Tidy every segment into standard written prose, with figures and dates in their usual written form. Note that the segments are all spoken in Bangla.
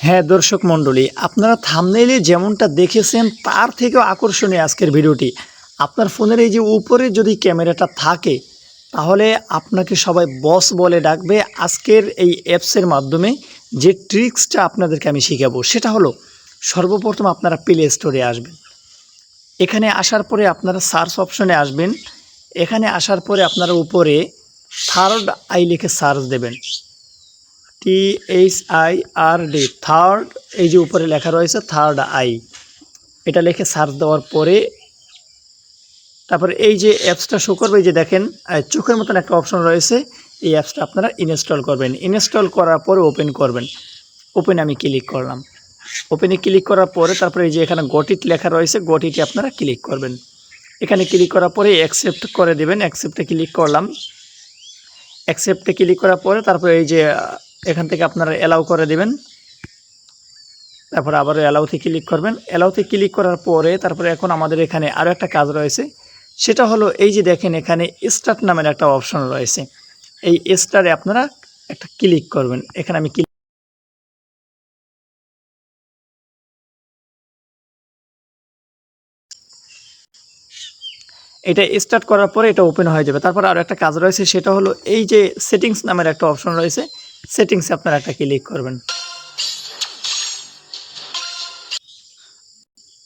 হ্যাঁ দর্শক মণ্ডলী, আপনারা থাম্বনেইলে যেমনটা দেখেছেন তার থেকেও আকর্ষণীয় আজকের ভিডিওটি। আপনার ফোনের এই যে উপরে যদি ক্যামেরাটা থাকে তাহলে আপনাকে সবাই বস বলে ডাকবে। আজকের এই অ্যাপসের মাধ্যমে যে ট্রিক্সটা আপনাদেরকে আমি শিখাবো সেটা হলো, সর্বপ্রথম আপনারা প্লে স্টোরে আসবেন। এখানে আসার পরে আপনারা সার্চ অপশনে আসবেন। এখানে আসার পরে আপনারা উপরে থার্ড আই লিখে সার্চ দেবেন। THIRD, থার্ড, এই যে উপরে লেখা রয়েছে থার্ড আই, এটা লিখে সার্চ দেওয়ার পরে তারপরে এই যে অ্যাপসটা শো করবে, এই যে দেখেন চোখের মতন একটা অপশন রয়েছে, এই অ্যাপসটা আপনারা ইনস্টল করবেন। ইনস্টল করার পরে ওপেন করবেন। ওপেনে আমি ক্লিক করলাম। ওপেনে ক্লিক করার পরে তারপরে এই যে এখানে গট ইট লেখা রয়েছে, গট ইটে আপনারা ক্লিক করবেন। এখানে ক্লিক করার পরে অ্যাকসেপ্ট করে দেবেন। অ্যাকসেপ্টে ক্লিক করলাম। অ্যাকসেপ্টে ক্লিক করার পরে তারপরে এই যে এখান থেকে আপনারা অ্যালাউ করে দেবেন। তারপর আবারও অ্যালাউতে ক্লিক করবেন। অ্যালাউতে ক্লিক করার পরে তারপরে এখন আমাদের এখানে আরও একটা কাজ রয়েছে, সেটা হলো এই যে দেখেন এখানে স্টার্ট নামের একটা অপশন রয়েছে। এই স্টারে আপনারা একটা ক্লিক করবেন। এখানে আমি এটা স্টার্ট করার পরে এটা ওপেন হয়ে যাবে। তারপর আরও একটা কাজ রয়েছে, সেটা হলো এই যে সেটিংস নামের একটা অপশন রয়েছে, সেটিংসে আপনারা একটা ক্লিক করবেন।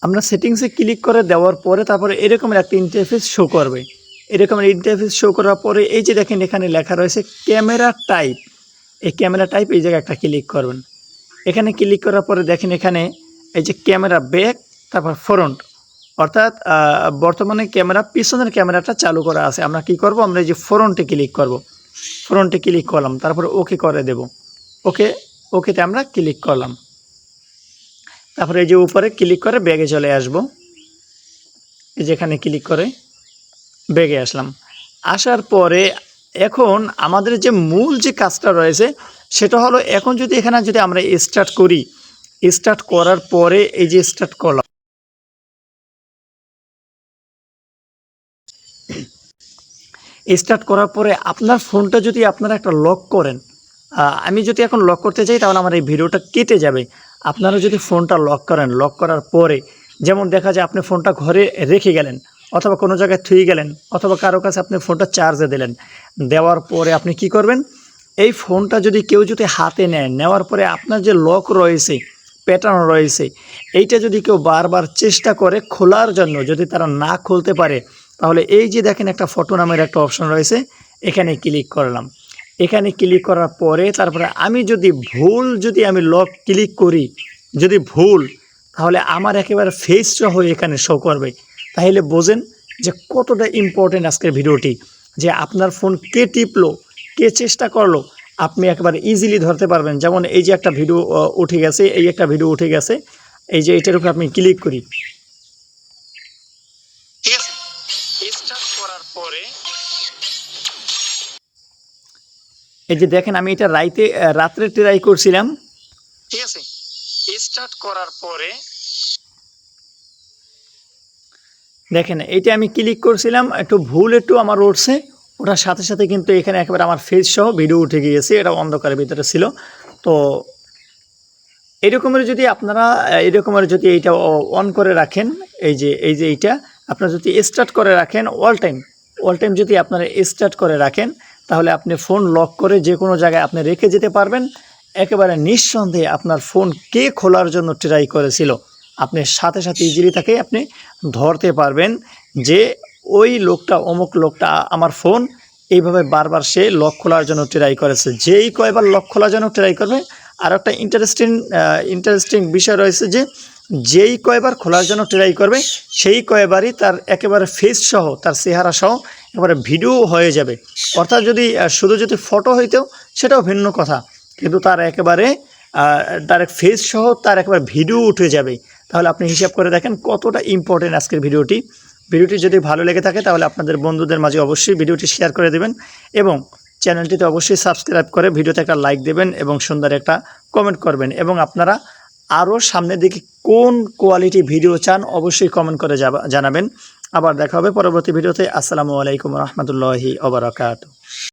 আমরা সেটিংসে ক্লিক করে দেওয়ার পরে তারপরে এরকমের একটা ইন্টারফেস শো করবে। এরকমের ইন্টারফেস শো করার পরে এই যে দেখেন এখানে লেখা রয়েছে ক্যামেরা টাইপ। এই ক্যামেরা টাইপ এই জায়গায় একটা ক্লিক করবেন। এখানে ক্লিক করার পরে দেখেন এখানে এই যে ক্যামেরা ব্যাক, তারপর ফ্রন্ট, অর্থাৎ বর্তমানে ক্যামেরা পিছনের ক্যামেরাটা চালু করা আছে। আমরা কি করব, আমরা এই যে ফ্রন্টে ক্লিক করব। ফ্রন্টে ক্লিক করলাম, তারপরে ওকে করে দেব। ওকেতে আমরা ক্লিক করলাম। তারপরে এই যে উপরে ক্লিক করে ব্যাগে চলে আসব। এই যেখানে ক্লিক করে ব্যাগে আসলাম। আসার পরে এখন আমাদের যে মূল যে কাজটা রয়েছে সেটা হলো, এখন যদি এখানে যদি আমরা স্টার্ট করি, স্টার্ট করার পরে এই যে স্টার্ট করলাম, স্টার্ট করার পরে আপনার ফোনটা যদি আপনারা একটা লক করেন, আমি যদি এখন লক করতে চাই তাহলে আমার এই ভিডিওটা কেটে যাবে। আপনারা যদি ফোনটা লক করেন, লক করার পরে যেমন দেখা যায় আপনি ফোনটা ঘরে রেখে গেলেন, অথবা কোনো জায়গায় থুয়ে গেলেন, অথবা কারো কাছে আপনি ফোনটা চার্জে দিলেন, দেওয়ার পরে আপনি কি করবেন, এই ফোনটা যদি কেউ যদি হাতে নেয়, নেওয়ার পরে আপনার যে লক রয়েছে, প্যাটার্ন রয়েছে, এইটা যদি কেউ বারবার চেষ্টা করে খোলার জন্য, যদি তারা না খুলতে পারে, তাহলে এই যে দেখেন একটা ফটো নামের একটা অপশন রয়েছে, এখানে ক্লিক করলাম। এখানে ক্লিক করার পরে তারপরে আমি যদি আমি লক ক্লিক করি, যদি ভুল, তাহলে আমার একেবারে ফেস সহ এখানে শো করবে। তাহলে বোঝেন যে কতটা ইম্পর্টেন্ট আজকের ভিডিওটি, যে আপনার ফোন কে টিপলো, কে চেষ্টা করলো, আপনি একেবারে ইজিলি ধরতে পারবেন। যেমন এই যে একটা ভিডিও উঠে গেছে, এই একটা ভিডিও উঠে গেছে, এই যে এটার উপর আপনি ক্লিক করি, ঠিক আছে। স্টার্ট করার পরে এই যে দেখেন আমি এটা রাত্রে ট্রাই করছিলাম, ঠিক আছে। স্টার্ট করার পরে দেখেন এইটা আমি ক্লিক করছিলাম, একটু আমার উঠছে, ওটার সাথে সাথে কিন্তু এখানে একেবারে আমার ফেস সহ ভিডিও উঠে গিয়েছে। এটা অন্ধকারের ভিতরে ছিল। তো এরকমের যদি আপনারা এইটা অন করে রাখেন, এই যে এইটা আপনারা যদি স্টার্ট করে রাখেন, অল টাইম যদি আপনারা স্টার্ট করে রাখেন, তাহলে আপনি ফোন লক করে যে কোনো জায়গায় আপনি রেখে যেতে পারবেন। একেবারে নিঃসন্দেহে আপনার ফোন কে খোলার জন্য ট্রাই করেছিল, আপনি সাথে সাথে ইজিলি তাকে আপনি ধরতে পারবেন, যে ওই লোকটা, অমুক লোকটা আমার ফোন এইভাবে বারবার সে লক খোলার জন্য ট্রাই করেছে। যেই কয়বার লক খোলার জন্য ট্রাই করবে, আর একটা ইন্টারেস্টিং বিষয় রয়েছে, যে যেই কয়বার খোলার জন্য ট্রাই করবে সেই কয়বারই তার একেবারে ফেস সহ, তার চেহারা সহ একেবারে ভিডিও হয়ে যাবে। অর্থাৎ যদি শুধু যদি ফটো হইতেও সেটাও ভিন্ন কথা, কিন্তু তার একেবারে ডাইরেক্ট ফেস সহ তার একেবারে ভিডিও উঠে যাবে। তাহলে আপনি হিসাব করে দেখেন কতটা ইম্পর্টেন্ট আজকের ভিডিওটি। যদি ভালো লেগে থাকে তাহলে আপনাদের বন্ধুদের মাঝে অবশ্যই ভিডিওটি শেয়ার করে দেবেন, এবং চ্যানেলটিতে অবশ্যই সাবস্ক্রাইব করে ভিডিওতে একটা লাইক দেবেন এবং সুন্দর একটা কমেন্ট করবেন। এবং আপনারা আরও সামনের দিকে কোন কোয়ালিটি ভিডিও চান অবশ্যই কমেন্ট করে জানাবেন। আবার দেখা হবে পরবর্তী ভিডিওতে। আসসালামু আলাইকুম রহমতুল্লাহি ওয়া বারাকাতুহু।